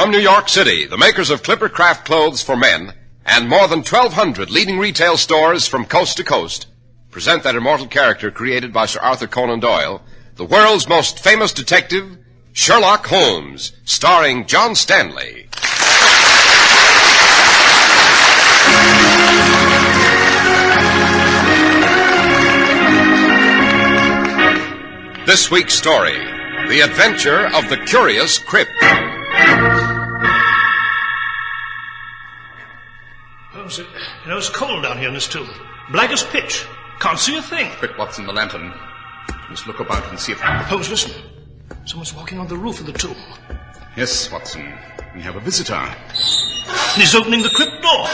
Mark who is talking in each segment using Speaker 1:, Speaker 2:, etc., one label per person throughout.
Speaker 1: From New York City, the makers of Clippercraft clothes for men and more than 1,200 leading retail stores from coast to coast present that immortal character created by Sir Arthur Conan Doyle, the world's most famous detective, Sherlock Holmes, starring John Stanley. This week's story, The Adventure of the Curious Crypt.
Speaker 2: Holmes, it's cold down here in this tomb. Black as pitch. Can't see a thing.
Speaker 3: Quick, Watson, the lantern. Let's look about and see if...
Speaker 2: Holmes, listen. Someone's walking on the roof of the tomb.
Speaker 3: Yes, Watson. We have a visitor.
Speaker 2: And he's opening the crypt door.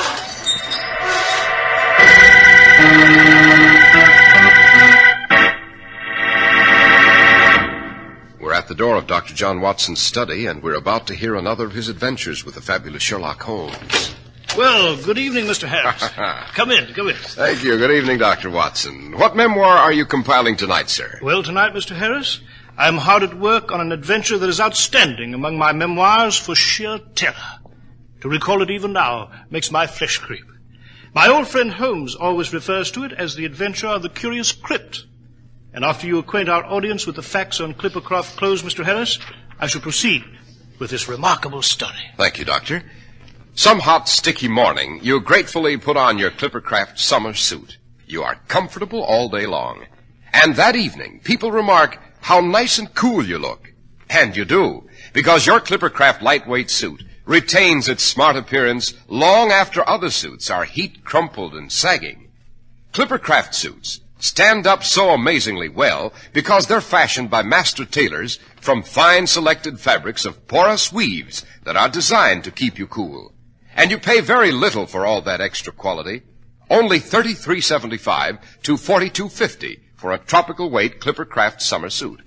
Speaker 1: We're at the door of Dr. John Watson's study, and we're about to hear another of his adventures with the fabulous Sherlock Holmes.
Speaker 2: Well, good evening, Mr. Harris. Come in.
Speaker 1: Thank you. Good evening, Dr. Watson. What memoir are you compiling tonight, sir?
Speaker 2: Well, tonight, Mr. Harris, I'm hard at work on an adventure that is outstanding among my memoirs for sheer terror. To recall it even now makes my flesh creep. My old friend Holmes always refers to it as the adventure of the Curious Crypt. And after you acquaint our audience with the facts on Clippercraft clothes, Mr. Harris, I shall proceed with this remarkable story.
Speaker 1: Thank you, Doctor. Some hot, sticky morning, you gratefully put on your Clippercraft summer suit. You are comfortable all day long. And that evening, people remark how nice and cool you look. And you do, because your Clippercraft lightweight suit retains its smart appearance long after other suits are heat-crumpled and sagging. Clippercraft suits stand up so amazingly well because they're fashioned by master tailors from fine selected fabrics of porous weaves that are designed to keep you cool. And you pay very little for all that extra quality. Only $33.75 to $42.50 for a tropical weight Clippercraft summer suit.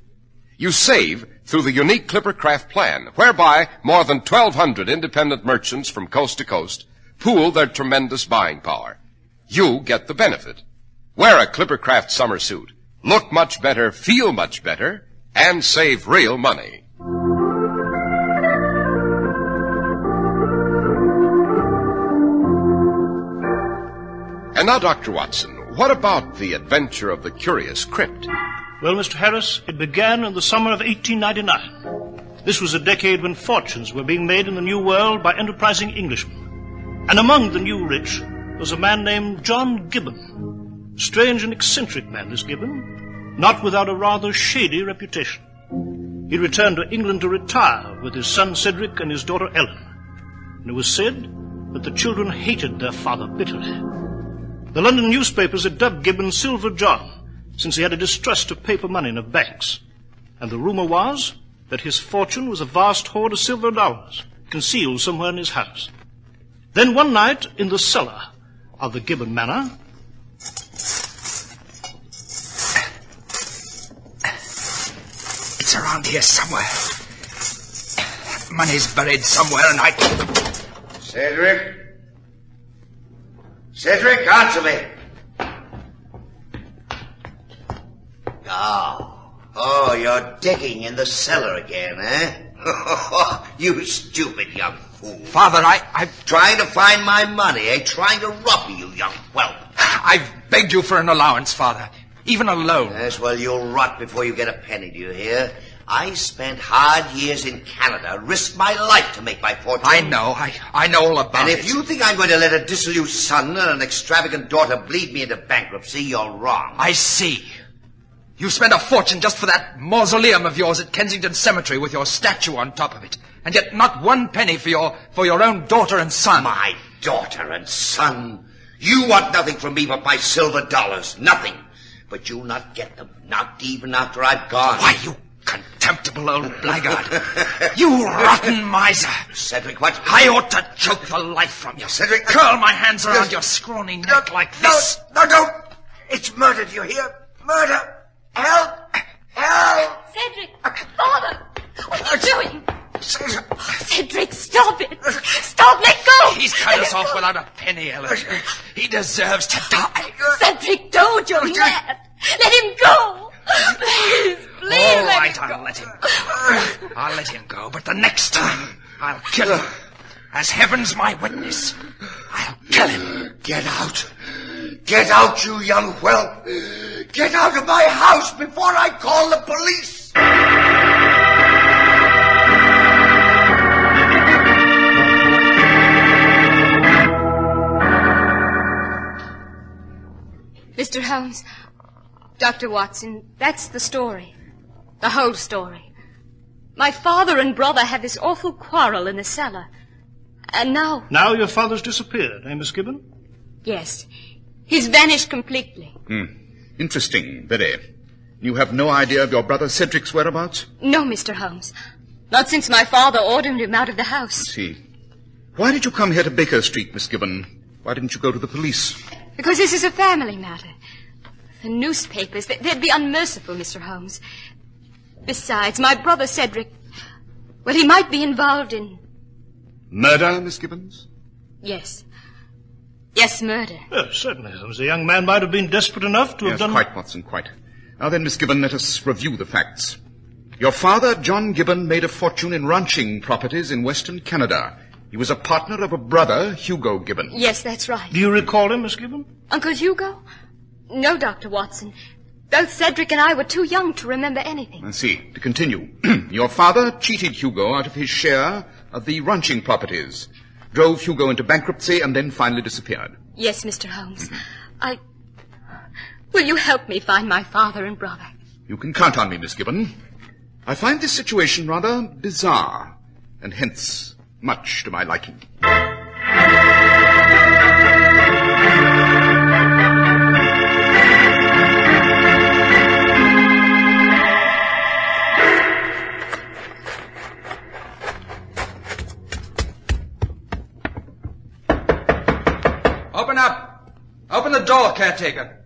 Speaker 1: You save through the unique Clippercraft plan, whereby more than 1,200 independent merchants from coast to coast pool their tremendous buying power. You get the benefit. Wear a Clippercraft summer suit, look much better, feel much better, and save real money. And now, Dr. Watson, what about the adventure of the Curious Crypt?
Speaker 2: Well, Mr. Harris, it began in the summer of 1899. This was a decade when fortunes were being made in the New World by enterprising Englishmen. And among the new rich was a man named John Gibbon. Strange and eccentric man, this Gibbon, not without a rather shady reputation. He returned to England to retire with his son Cedric and his daughter Ellen. And it was said that the children hated their father bitterly. The London newspapers had dubbed Gibbon Silver John, since he had a distrust of paper money and of banks. And the rumor was that his fortune was a vast hoard of silver dollars, concealed somewhere in his house. Then one night, in the cellar of the Gibbon Manor...
Speaker 4: It's around here somewhere. Money's buried somewhere, and I...
Speaker 5: Cedric? Cedric, answer me. Oh, you're digging in the cellar again, eh? You stupid young fool.
Speaker 4: Father, I'm
Speaker 5: trying to find my money, eh? Trying to rob you, young whelp.
Speaker 4: I've begged you for an allowance, Father. Even a loan.
Speaker 5: Yes, well, you'll rot before you get a penny, do you hear? I spent hard years in Canada, risked my life to make my fortune.
Speaker 4: I know. I know all about it.
Speaker 5: And if you think I'm going to let a dissolute son and an extravagant daughter bleed me into bankruptcy, you're wrong.
Speaker 4: I see. You spent a fortune just for that mausoleum of yours at Kensington Cemetery with your statue on top of it. And yet not one penny for your own daughter and son.
Speaker 5: My daughter and son? You want nothing from me but my silver dollars. Nothing. But you'll not get them. Not even after I've gone.
Speaker 4: Why, you contemptible old blackguard. You rotten miser.
Speaker 5: Cedric, what?
Speaker 4: I ought to choke the life from you.
Speaker 5: Cedric,
Speaker 4: curl my hands around your scrawny neck like this.
Speaker 5: No, don't. It's murder, do you hear? Murder. Help! Help!
Speaker 6: Cedric! Father! What are you doing? Cedric, stop it! Stop, let go!
Speaker 4: He's cut us off without a penny, Ellen. He deserves to die.
Speaker 6: Cedric, don't! You're mad! Let him go! Please,
Speaker 4: All
Speaker 6: let
Speaker 4: right,
Speaker 6: him go.
Speaker 4: I'll let him go. I'll let him go, but the next time I'll kill him. As heaven's my witness. I'll kill him.
Speaker 5: Get out. Get out, you young whelp. Get out of my house before I call the police.
Speaker 6: Mr. Holmes, Dr. Watson, that's the story. The whole story. My father and brother had this awful quarrel in the cellar. And now...
Speaker 2: Now your father's disappeared, eh, Miss Gibbon?
Speaker 6: Yes. He's vanished completely.
Speaker 3: Interesting, very. You have no idea of your brother Cedric's whereabouts?
Speaker 6: No, Mr. Holmes. Not since my father ordered him out of the house.
Speaker 3: I see. Why did you come here to Baker Street, Miss Gibbon? Why didn't you go to the police?
Speaker 6: Because this is a family matter. The newspapers, they'd be unmerciful, Mr. Holmes. Besides, my brother Cedric, well, he might be involved in...
Speaker 3: Murder, Miss Gibbons?
Speaker 6: Yes. Yes, murder.
Speaker 2: Yes, certainly, Holmes. The young man might have been desperate enough to have done...
Speaker 3: Quite, Watson, quite. Now then, Miss Gibbon, let us review the facts. Your father, John Gibbon, made a fortune in ranching properties in Western Canada. He was a partner of a brother, Hugo Gibbon.
Speaker 6: Yes, that's right.
Speaker 2: Do you recall him, Miss Gibbon?
Speaker 6: Uncle Hugo? No, Dr. Watson. Both Cedric and I were too young to remember anything.
Speaker 3: I see. To continue. Your father cheated Hugo out of his share of the ranching properties, drove Hugo into bankruptcy, and then finally disappeared.
Speaker 6: Yes, Mr. Holmes. Will you help me find my father and brother?
Speaker 3: You can count on me, Miss Gibbon. I find this situation rather bizarre, and hence much to my liking.
Speaker 4: Open up. Open the door, caretaker.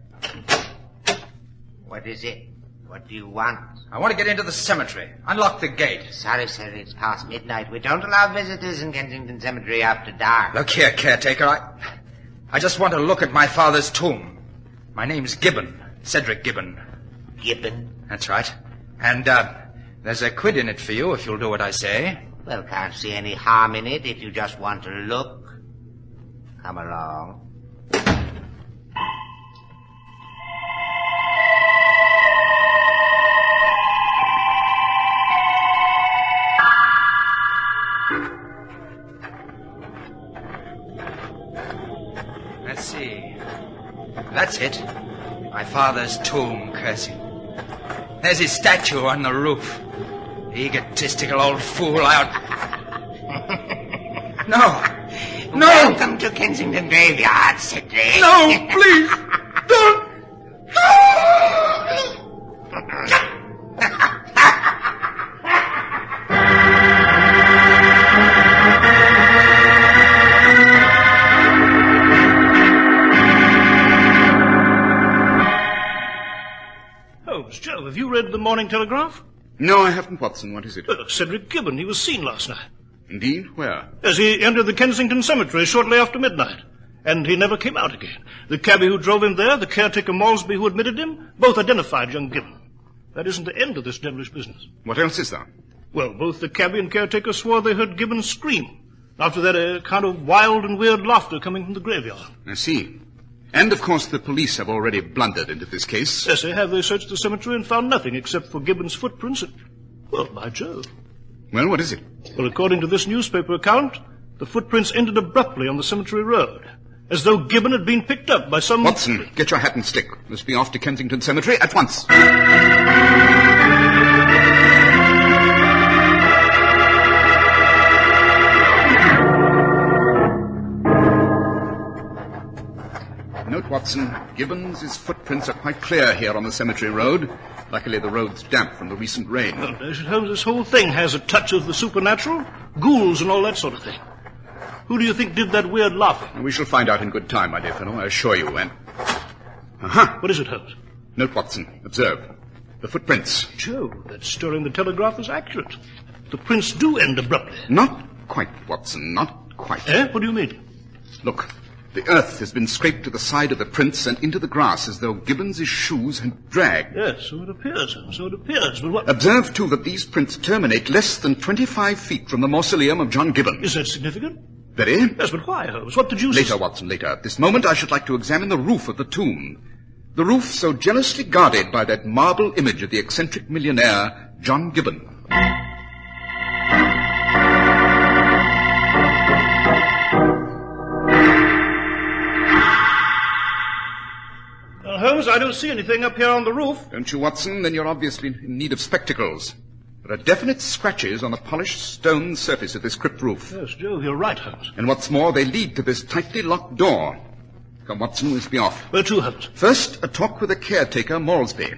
Speaker 5: What is it? What do you want?
Speaker 4: I want to get into the cemetery. Unlock the gate.
Speaker 5: Sorry, sir, it's past midnight. We don't allow visitors in Kensington Cemetery after dark.
Speaker 4: Look here, caretaker. I just want to look at my father's tomb. My name's Gibbon. Cedric Gibbon.
Speaker 5: Gibbon?
Speaker 4: That's right. And, there's a quid in it for you if you'll do what I say.
Speaker 5: Well, can't see any harm in it if you just want to look. Come along.
Speaker 4: Let's see. That's it. My father's tomb, curse him. There's his statue on the roof. Egotistical old fool. No. No!
Speaker 5: Welcome to Kensington Graveyard, Cedric.
Speaker 4: No, please! Don't!
Speaker 2: Holmes, Joe, have you read the Morning Telegraph?
Speaker 3: No, I haven't, Watson. What is it?
Speaker 2: Cedric Gibbon, he was seen last night.
Speaker 3: Indeed? Where?
Speaker 2: Yes, he entered the Kensington Cemetery shortly after midnight. And he never came out again. The cabby who drove him there, the caretaker Malsby who admitted him, both identified young Gibbon. That isn't the end of this devilish business.
Speaker 3: What else is there?
Speaker 2: Well, both the cabby and caretaker swore they heard Gibbon scream. After that, a kind of wild and weird laughter coming from the graveyard.
Speaker 3: I see. And, of course, the police have already blundered into this case.
Speaker 2: Yes, they have. They searched the cemetery and found nothing except for Gibbon's footprints and... Well, by Jove.
Speaker 3: Well, what is it?
Speaker 2: Well, according to this newspaper account, the footprints ended abruptly on the cemetery road, as though Gibbon had been picked up by some...
Speaker 3: Watson, get your hat and stick. Let's be off to Kensington Cemetery at once. Note, Watson, Gibbons' footprints are quite clear here on the cemetery road. Luckily, the road's damp from the recent rain.
Speaker 2: Well, David Holmes, this whole thing has a touch of the supernatural, ghouls and all that sort of thing. Who do you think did that weird laughing?
Speaker 3: We shall find out in good time, my dear fellow, I assure you. And... Aha!
Speaker 2: What is it, Holmes?
Speaker 3: Note, Watson, observe. The footprints.
Speaker 2: Joe, that story in the Telegraph is accurate. The prints do end abruptly.
Speaker 3: Not quite, Watson, not quite.
Speaker 2: Eh? What do you mean?
Speaker 3: Look, The earth has been scraped to the side of the prints and into the grass as though Gibbons' shoes had dragged.
Speaker 2: Yes, so it appears, Holmes, so it appears. But what...
Speaker 3: Observe, too, that these prints terminate less than 25 feet from the mausoleum of John Gibbon.
Speaker 2: Is that significant?
Speaker 3: Very.
Speaker 2: Yes, but why, Holmes? What did you...
Speaker 3: Later, Watson, later. At this moment, I should like to examine the roof of the tomb. The roof so jealously guarded by that marble image of the eccentric millionaire, John Gibbon.
Speaker 2: Holmes, I don't see anything up here on the roof.
Speaker 3: Don't you, Watson? Then you're obviously in need of spectacles. There are definite scratches on the polished stone surface of this crypt roof.
Speaker 2: Yes, Joe, you're right, Holmes.
Speaker 3: And what's more, they lead to this tightly locked door. Come, Watson, we'll be off.
Speaker 2: Where to, Holmes?
Speaker 3: First, a talk with the caretaker, Malsby.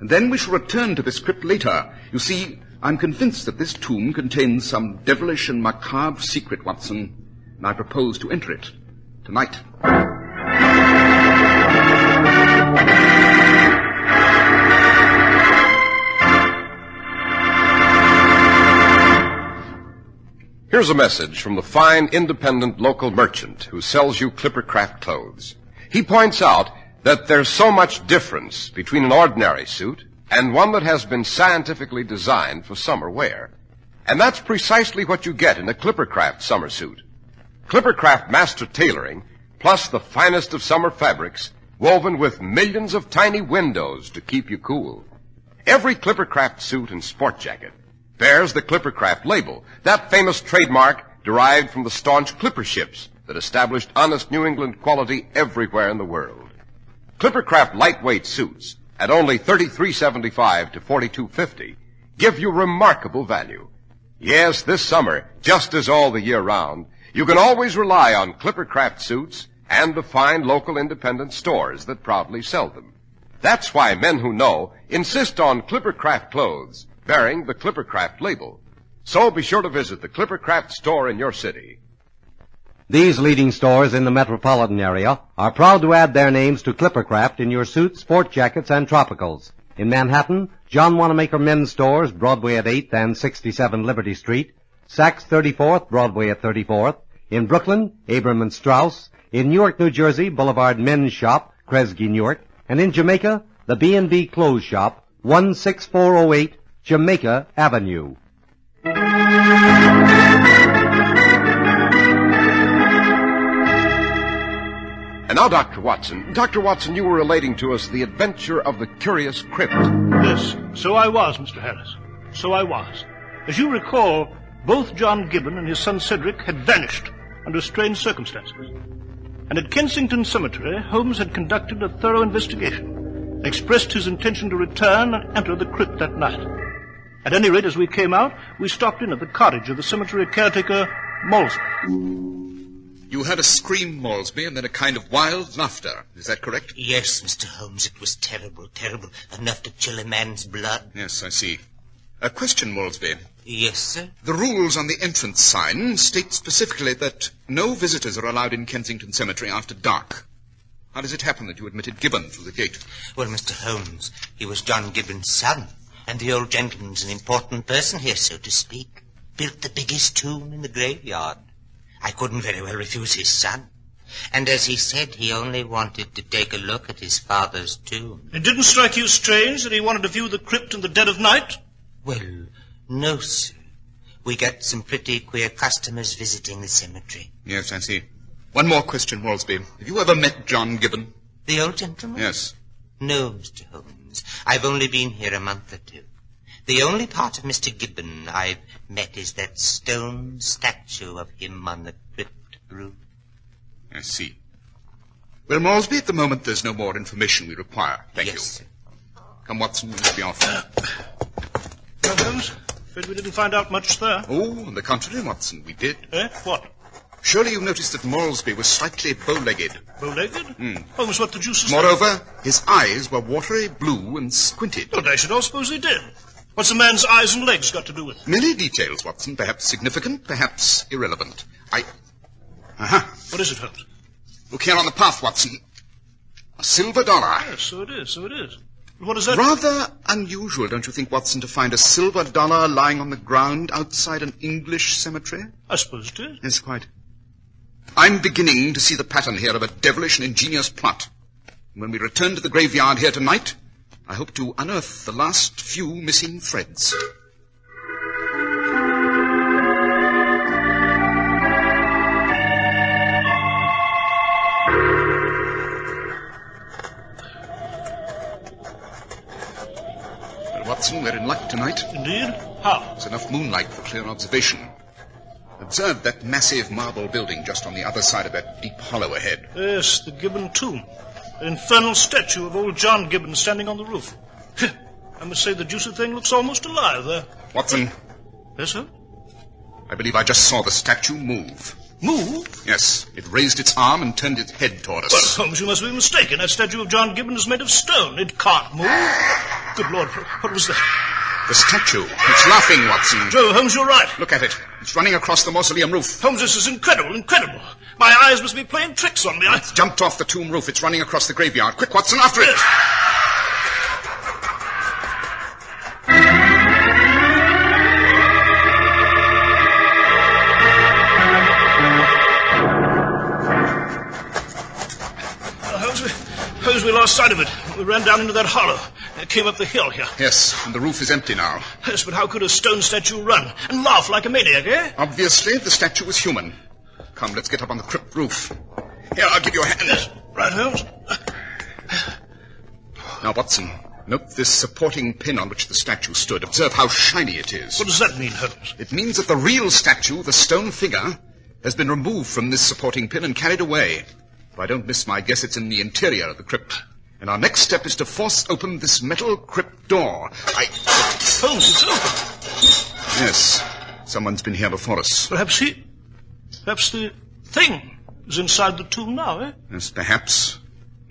Speaker 3: And then we shall return to this crypt later. You see, I'm convinced that this tomb contains some devilish and macabre secret, Watson. And I propose to enter it tonight.
Speaker 1: Here's a message from the fine, independent local merchant who sells you Clippercraft clothes. He points out that there's so much difference between an ordinary suit and one that has been scientifically designed for summer wear. And that's precisely what you get in a Clippercraft summer suit. Clippercraft master tailoring, plus the finest of summer fabrics, woven with millions of tiny windows to keep you cool. Every Clippercraft suit and sport jacket bears the Clippercraft label, that famous trademark derived from the staunch clipper ships that established honest New England quality everywhere in the world. Clippercraft lightweight suits at only $33.75 to $42.50 give you remarkable value. Yes, this summer, just as all the year round, you can always rely on Clippercraft suits and the fine local independent stores that proudly sell them. That's why men who know insist on Clippercraft clothes bearing the Clippercraft label. So be sure to visit the Clippercraft store in your city.
Speaker 7: These leading stores in the metropolitan area are proud to add their names to Clippercraft in your suits, sport jackets, and tropicals. In Manhattan, John Wanamaker Men's Stores, Broadway at 8th and 67 Liberty Street. Saks 34th, Broadway at 34th. In Brooklyn, Abram and Strauss. In Newark, New Jersey, Boulevard Men's Shop, Kresge, Newark. And in Jamaica, the B&B Clothes Shop, 16408 Jamaica Avenue.
Speaker 1: And now, Dr. Watson. Dr. Watson, you were relating to us the adventure of the curious Crypt.
Speaker 2: Yes, so I was, Mr. Harris. So I was. As you recall, both John Gibbon and his son Cedric had vanished under strange circumstances. And at Kensington Cemetery, Holmes had conducted a thorough investigation, expressed his intention to return and enter the crypt that night. At any rate, as we came out, we stopped in at the cottage of the cemetery caretaker, Malsby.
Speaker 3: You heard a scream, Malsby, and then a kind of wild laughter. Is that correct?
Speaker 5: Yes, Mr. Holmes, it was terrible, terrible. Enough to chill a man's blood.
Speaker 3: Yes, I see. A question, Malsby.
Speaker 5: Yes, sir?
Speaker 3: The rules on the entrance sign state specifically that no visitors are allowed in Kensington Cemetery after dark. How does it happen that you admitted Gibbon through the gate?
Speaker 5: Well, Mr. Holmes, he was John Gibbon's son, and the old gentleman's an important person here, so to speak. Built the biggest tomb in the graveyard. I couldn't very well refuse his son. And as he said, he only wanted to take a look at his father's tomb.
Speaker 2: It didn't strike you strange that he wanted to view the crypt in the dead of night?
Speaker 5: Well, no, sir. We get some pretty queer customers visiting the cemetery.
Speaker 3: Yes, I see. One more question, Malsby. Have you ever met John Gibbon?
Speaker 5: The old gentleman?
Speaker 3: Yes.
Speaker 5: No, Mr. Holmes. I've only been here a month or two. The only part of Mr. Gibbon I've met is that stone statue of him on the crypt roof.
Speaker 3: I see. Well, Malsby, at the moment there's no more information we require. Thank you.
Speaker 5: Yes, sir.
Speaker 3: Come, Watson, we must be off.
Speaker 2: Well, Holmes, afraid we didn't find out much there.
Speaker 3: Oh, on the contrary, Watson, we did.
Speaker 2: Eh? What?
Speaker 3: Surely you noticed that Malsby was slightly bow-legged.
Speaker 2: Bow-legged? Holmes, what did you suspect?
Speaker 3: Moreover, his eyes were watery blue and squinted.
Speaker 2: Well, I should all suppose they did. What's a man's eyes and legs got to do with it?
Speaker 3: Many details, Watson. Perhaps significant, perhaps irrelevant. Aha.
Speaker 2: What is it, Holmes?
Speaker 3: Look here on the path, Watson. A silver dollar.
Speaker 2: Yes, so it is, so it is. What is that?
Speaker 3: Rather unusual, don't you think, Watson, to find a silver dollar lying on the ground outside an English cemetery?
Speaker 2: I suppose it is.
Speaker 3: Yes, quite. I'm beginning to see the pattern here of a devilish and ingenious plot. When we return to the graveyard here tonight, I hope to unearth the last few missing threads. Well, Watson, we're in luck tonight.
Speaker 2: Indeed? How?
Speaker 3: There's enough moonlight for clear observation. Observe that massive marble building just on the other side of that deep hollow ahead.
Speaker 2: Yes, the Gibbon tomb. An infernal statue of old John Gibbon standing on the roof. I must say the juicy thing looks almost alive there.
Speaker 3: Watson.
Speaker 2: Yes, sir?
Speaker 3: I believe I just saw the statue move.
Speaker 2: Move?
Speaker 3: Yes, it raised its arm and turned its head toward us.
Speaker 2: Well, Holmes, you must be mistaken. That statue of John Gibbon is made of stone. It can't move. Good Lord, what was that?
Speaker 3: The statue. It's laughing, Watson.
Speaker 2: Joe, Holmes, you're right.
Speaker 3: Look at it. It's running across the mausoleum roof.
Speaker 2: Holmes, this is incredible. My eyes must be playing tricks on me.
Speaker 3: It's jumped off the tomb roof. It's running across the graveyard. Quick, Watson, after it.
Speaker 2: Holmes, we lost sight of it. We ran down into that hollow. It came up the hill here.
Speaker 3: Yes, and the roof is empty now.
Speaker 2: Yes, but how could a stone statue run and laugh like a maniac, eh?
Speaker 3: Obviously, the statue was human. Come, let's get up on the crypt roof. Here, I'll give you a hand.
Speaker 2: Yes, right, Holmes.
Speaker 3: Now, Watson, note this supporting pin on which the statue stood. Observe how shiny it is.
Speaker 2: What does that mean, Holmes?
Speaker 3: It means that the real statue, the stone figure, has been removed from this supporting pin and carried away. If I don't miss my guess, it's in the interior of the crypt. And our next step is to force open this metal crypt door.
Speaker 2: Holmes, it's open.
Speaker 3: Yes, someone's been here before us.
Speaker 2: Perhaps the thing is inside the tomb now, eh?
Speaker 3: Yes, perhaps.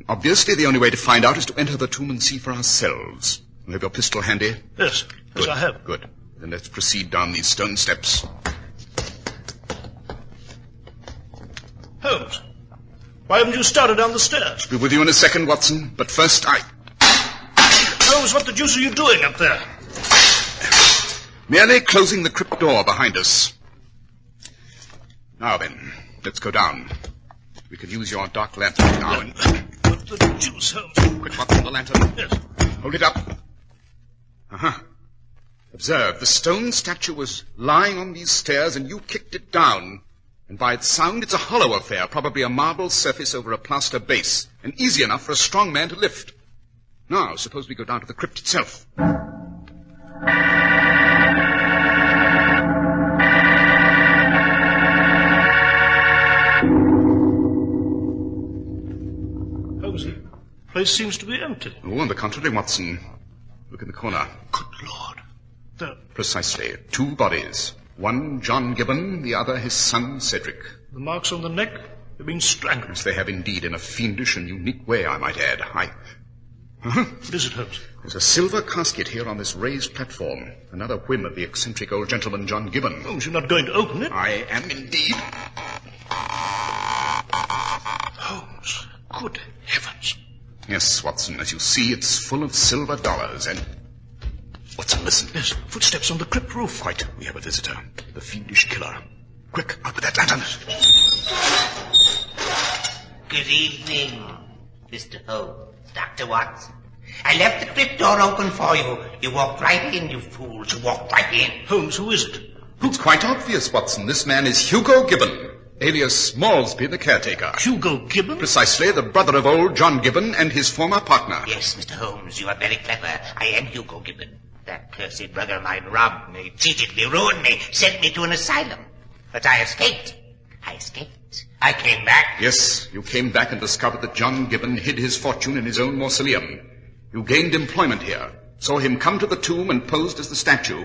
Speaker 3: Obviously, the only way to find out is to enter the tomb and see for ourselves. You have your pistol handy?
Speaker 2: Yes,
Speaker 3: Good.
Speaker 2: I have.
Speaker 3: Good. Then let's proceed down these stone steps.
Speaker 2: Holmes, why haven't you started down the stairs?
Speaker 3: I'll be with you in a second, Watson. But first,
Speaker 2: Holmes, what the deuce are you doing up there?
Speaker 3: Merely closing the crypt door behind us. Now then, let's go down. We can use your dark lantern now and...
Speaker 2: What the deuce, Holmes?
Speaker 3: Quick, Watson, the lantern.
Speaker 2: Yes.
Speaker 3: Hold it up. Uh-huh. Observe, the stone statue was lying on these stairs and you kicked it down. And by its sound, it's a hollow affair, probably a marble surface over a plaster base, and easy enough for a strong man to lift. Now, suppose we go down to the crypt itself.
Speaker 2: Holmes, the place seems to be empty.
Speaker 3: Oh, on the contrary, Watson. Look in the corner.
Speaker 2: Good Lord. There.
Speaker 3: Precisely. 2 bodies. One, John Gibbon, the other, his son, Cedric.
Speaker 2: The marks on the neck have been strangled.
Speaker 3: Yes, they have indeed, in a fiendish and unique way, I might add.
Speaker 2: What is it, Holmes?
Speaker 3: There's a silver casket here on this raised platform. Another whim of the eccentric old gentleman, John Gibbon.
Speaker 2: Holmes, you're not going to open it?
Speaker 3: I am indeed.
Speaker 2: Holmes, good heavens.
Speaker 3: Yes, Watson, as you see, it's full of silver dollars and... Watson, listen.
Speaker 2: Yes, footsteps on the crypt roof.
Speaker 3: Quite. We have a visitor. The fiendish killer. Quick, out with that lantern.
Speaker 5: Good evening, Mr. Holmes, Dr. Watson. I left the crypt door open for you. You walked right in, you fools. You walked right in.
Speaker 2: Holmes, who is it?
Speaker 3: It's quite obvious, Watson. This man is Hugo Gibbon, alias Malsby, the caretaker.
Speaker 2: Hugo Gibbon?
Speaker 3: Precisely, the brother of old John Gibbon and his former partner.
Speaker 5: Yes, Mr. Holmes, you are very clever. I am Hugo Gibbon. That cursed brother of mine robbed me, cheated me, ruined me, sent me to an asylum. But I escaped. I came back.
Speaker 3: Yes, you came back and discovered that John Gibbon hid his fortune in his own mausoleum. You gained employment here, saw him come to the tomb and posed as the statue.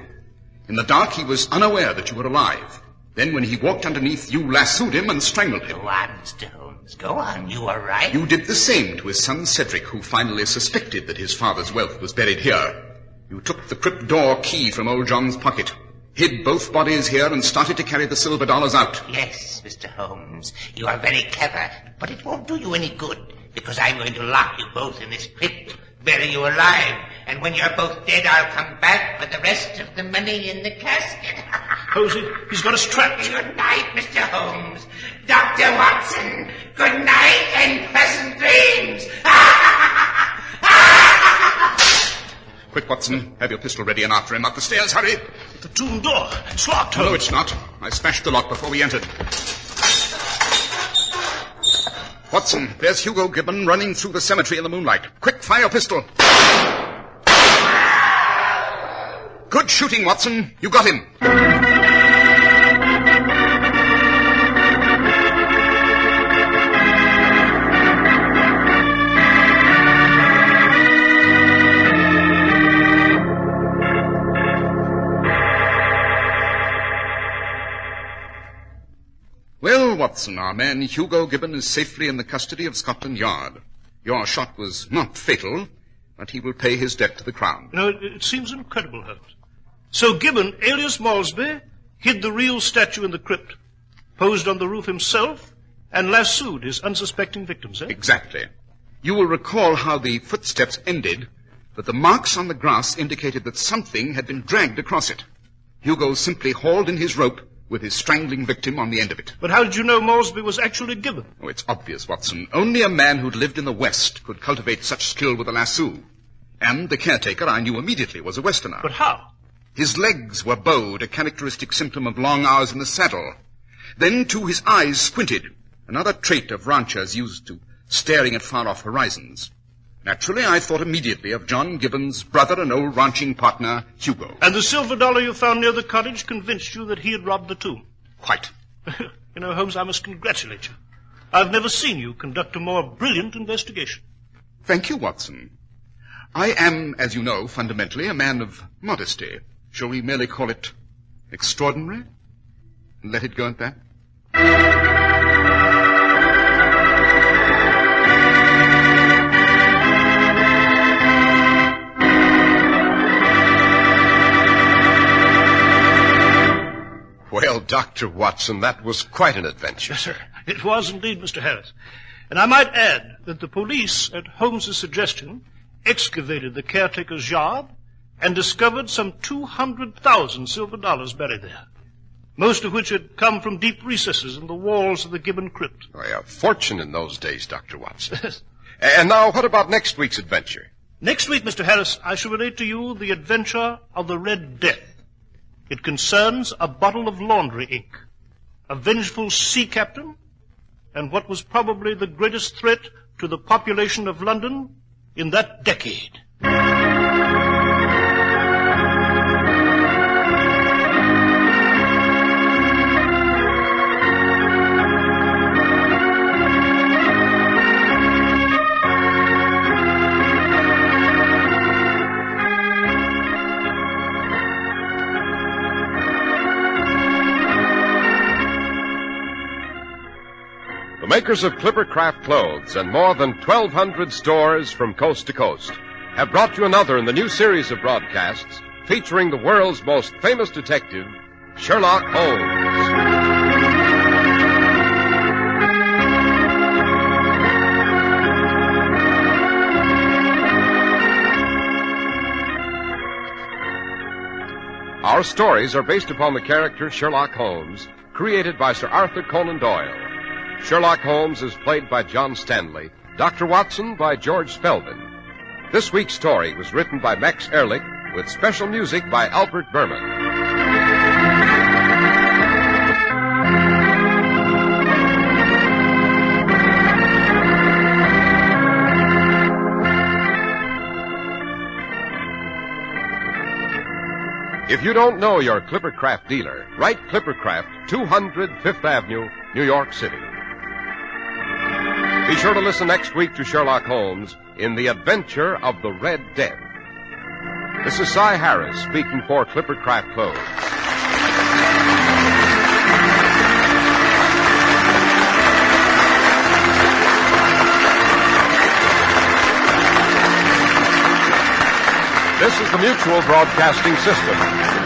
Speaker 3: In the dark, he was unaware that you were alive. Then when he walked underneath, you lassoed him and strangled him.
Speaker 5: Go on, Mr. Holmes, go on. You are right.
Speaker 3: You did the same to his son Cedric, who finally suspected that his father's wealth was buried here. You took the crypt door key from old John's pocket, hid both bodies here, and started to carry the silver dollars out.
Speaker 5: Yes, Mr. Holmes, you are very clever, but it won't do you any good, because I'm going to lock you both in this crypt, bury you alive, and when you're both dead, I'll come back with the rest of the money in the casket.
Speaker 2: Posey, he's got us trapped.
Speaker 5: Good night, Mr. Holmes. Dr. Watson, good night and pleasant dreams.
Speaker 3: Quick, Watson. Have your pistol ready and after him. Up the stairs, hurry.
Speaker 2: The tomb door. It's locked,
Speaker 3: No,
Speaker 2: Holmes.
Speaker 3: it's not. I smashed the lock before we entered. Watson, there's Hugo Gibbon running through the cemetery in the moonlight. Quick, fire your pistol. Good shooting, Watson. You got him. Well, Watson, our man Hugo Gibbon is safely in the custody of Scotland Yard. Your shot was not fatal, but he will pay his debt to the Crown.
Speaker 2: You know, it seems incredible, Holmes. So Gibbon, alias Malsby, hid the real statue in the crypt, posed on the roof himself, and lassoed his unsuspecting victims, eh?
Speaker 3: Exactly. You will recall how the footsteps ended, but the marks on the grass indicated that something had been dragged across it. Hugo simply hauled in his rope with his strangling victim on the end of it.
Speaker 2: But how did you know Malsby was actually Gibbon?
Speaker 3: Oh, it's obvious, Watson. Only a man who'd lived in the West could cultivate such skill with a lasso. And the caretaker, I knew immediately, was a Westerner.
Speaker 2: But how?
Speaker 3: His legs were bowed, a characteristic symptom of long hours in the saddle. Then, too, his eyes squinted, another trait of ranchers used to staring at far-off horizons. Naturally, I thought immediately of John Gibbon's brother and old ranching partner, Hugo.
Speaker 2: And the silver dollar you found near the cottage convinced you that he had robbed the tomb?
Speaker 3: Quite.
Speaker 2: You know, Holmes, I must congratulate you. I've never seen you conduct a more brilliant investigation.
Speaker 3: Thank you, Watson. I am, as you know, fundamentally a man of modesty. Shall we merely call it extraordinary? And let it go at that?
Speaker 1: Well, Dr. Watson, that was quite an adventure.
Speaker 2: Yes, sir. It was indeed, Mr. Harris. And I might add that the police, at Holmes's suggestion, excavated the caretaker's yard and discovered some 200,000 silver dollars buried there, most of which had come from deep recesses in the walls of the Gibbon crypt.
Speaker 1: Oh, a fortune in those days, Dr. Watson. And now, what about next week's adventure?
Speaker 2: Next week, Mr. Harris, I shall relate to you the adventure of the Red Death. It concerns a bottle of laundry ink, a vengeful sea captain, and what was probably the greatest threat to the population of London in that decade.
Speaker 1: The makers of Clippercraft clothes and more than 1,200 stores from coast to coast have brought you another in the new series of broadcasts featuring the world's most famous detective, Sherlock Holmes. Our stories are based upon the character Sherlock Holmes, created by Sir Arthur Conan Doyle. Sherlock Holmes is played by John Stanley, Dr. Watson by George Spelvin. This week's story was written by Max Ehrlich with special music by Albert Berman. If you don't know your Clippercraft dealer, write Clippercraft, 200 Fifth Avenue, New York City. Be sure to listen next week to Sherlock Holmes in The Adventure of the Red Death. This is Cy Harris speaking for Clippercraft Clothes. This is the Mutual Broadcasting System.